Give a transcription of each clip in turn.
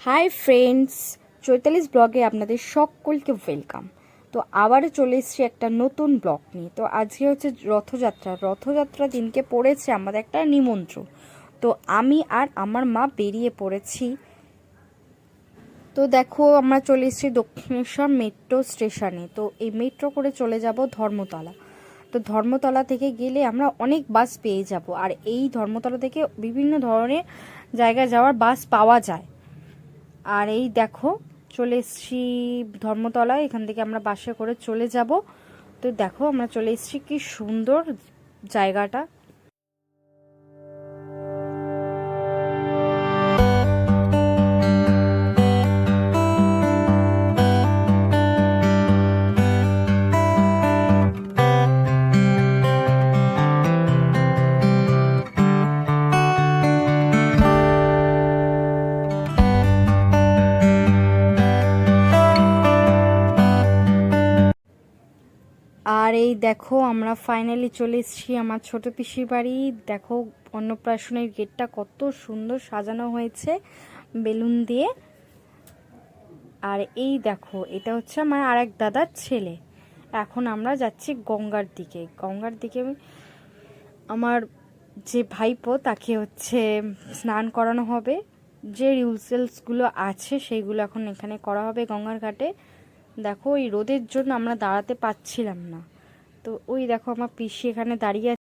Hi friends, Chaitali's ব্লগে আপনাদের সকলকে ওয়েলকাম। তো আবারও চলে এসেছি একটা নতুন ব্লগ নিয়ে। তো আজকে হচ্ছে রথযাত্রা দিনকে পড়েছে আমাদের একটা নিমন্ত্রণ। তো আমি আর আমার মা বেরিয়ে পড়েছি। তো দেখো, আমরা চলে এসেছি দক্ষিণেশ্বর মেট্রো স্টেশনে। তো এই মেট্রো করে চলে যাব ধর্মতলা। তো ধর্মতলা থেকে গেলে আমরা অনেক বাস পেয়ে যাব, আর এই ধর্মতলা থেকে বিভিন্ন ধরনের জায়গায় যাওয়ার বাস পাওয়া যায়। আর এই দেখো, চলে এসেছি ধর্মতলায়। এখান থেকে আমরা বাসে করে চলে যাব। তো দেখো, আমরা চলে এসেছি, কি সুন্দর জায়গাটা। আর এই দেখো, আমরা ফাইনালি চলে এসেছি আমার ছোট পিসির বাড়ি। দেখো, অন্নপ্রাশনের গেটটা কত সুন্দর সাজানো হয়েছে বেলুন দিয়ে। আর এই দেখো, এটা হচ্ছে আমার আরেক দাদার ছেলে। এখন আমরা যাচ্ছি গঙ্গার দিকে। আমার যে ভাইপো, তাকে হচ্ছে স্নান করানো হবে। যে রিচুয়ালসগুলো আছে সেইগুলো এখন এখানে করা হবে গঙ্গার ঘাটে। দেখো, এই রোদের জন্য আমরা দাঁড়াতে পারছিলাম না। তো ওই দেখো, আমার পিসি এখানে দাঁড়িয়ে আছে।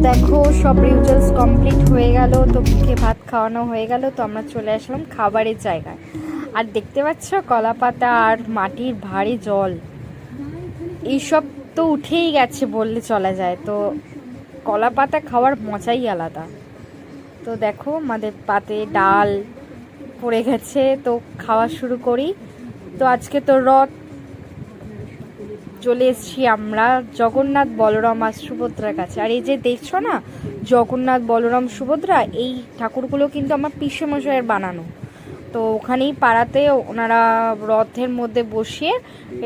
দেখো, সব রিচুয়ালস কমপ্লিট হয়ে গেল। তো মুখে ভাত খাওয়ানো হয়ে গেল। তো আমরা চলে আসলাম খাবারের জায়গায়। আর দেখতে পাচ্ছ, কলা পাতা আর মাটির ভারী জল, এইসব তো উঠেই গেছে বললে চলা যায়। তো কলা পাতা খাওয়ার মজাই আলাদা। তো দেখো, আমাদের পাতে ডাল পড়ে গেছে। তো খাওয়া শুরু করি। তো আজকে তো রথ, চলে এসেছি আমরা জগন্নাথ, বলরাম আর সুভদ্রার কাছে। আর এই যে দেখছো না, জগন্নাথ, বলরাম, সুভদ্রা, এই ঠাকুরগুলো কিন্তু আমার পিসেমশাইয়ের বানানো। তো ওখানেই পাড়াতে ওনারা রথের মধ্যে বসিয়ে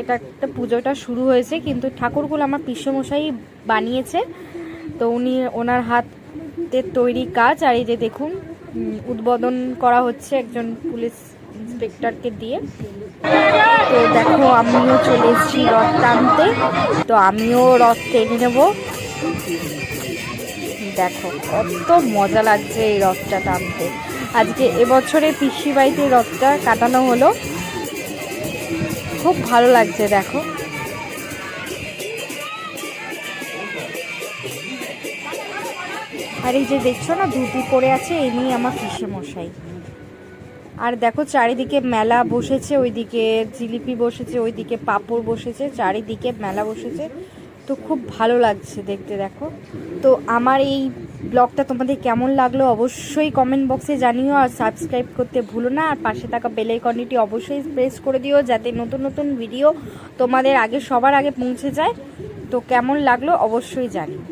এটা একটা পুজোটা শুরু হয়েছে, কিন্তু ঠাকুরগুলো আমার পিসেমশাই বানিয়েছে। তো ওনার হাতের তৈরি কাজ। আর এই যে দেখুন, উদ্বোধন করা হচ্ছে একজন পুলিশ ইন্সপেক্টরকে দিয়ে। তো দেখো, আমিও চলে এসেছি রথ টানতে। তো আমিও রথ টেনে নেব। দেখো, কত মজা লাগছে এই রথটা টানতে। আজকে এবছরে পিসি বাড়িতে রথটা কাটানো হলো, খুব ভালো লাগছে। দেখো, আর এই যে দেখছো না, ধুতি পরে আছে, এই নিয়ে আমার পিসে মশাই। আর দেখো, চারিদিকে মেলা বসেছে, ওইদিকে জিলিপি বসেছে, ওইদিকে পাঁপড় বসেছে, চারিদিকে মেলা বসেছে। তো খুব ভালো লাগছে দেখতে। দেখো, তো আমার এই ব্লগটা তোমাদের কেমন লাগলো অবশ্যই কমেন্ট বক্সে জানিও। আর সাবস্ক্রাইব করতে ভুলো না। আর পাশে থাকা বেল আইকনটি অবশ্যই প্রেস করে দিও, যাতে নতুন নতুন ভিডিও তোমাদের সবার আগে পৌঁছে যায়। তো কেমন লাগলো অবশ্যই জানিও।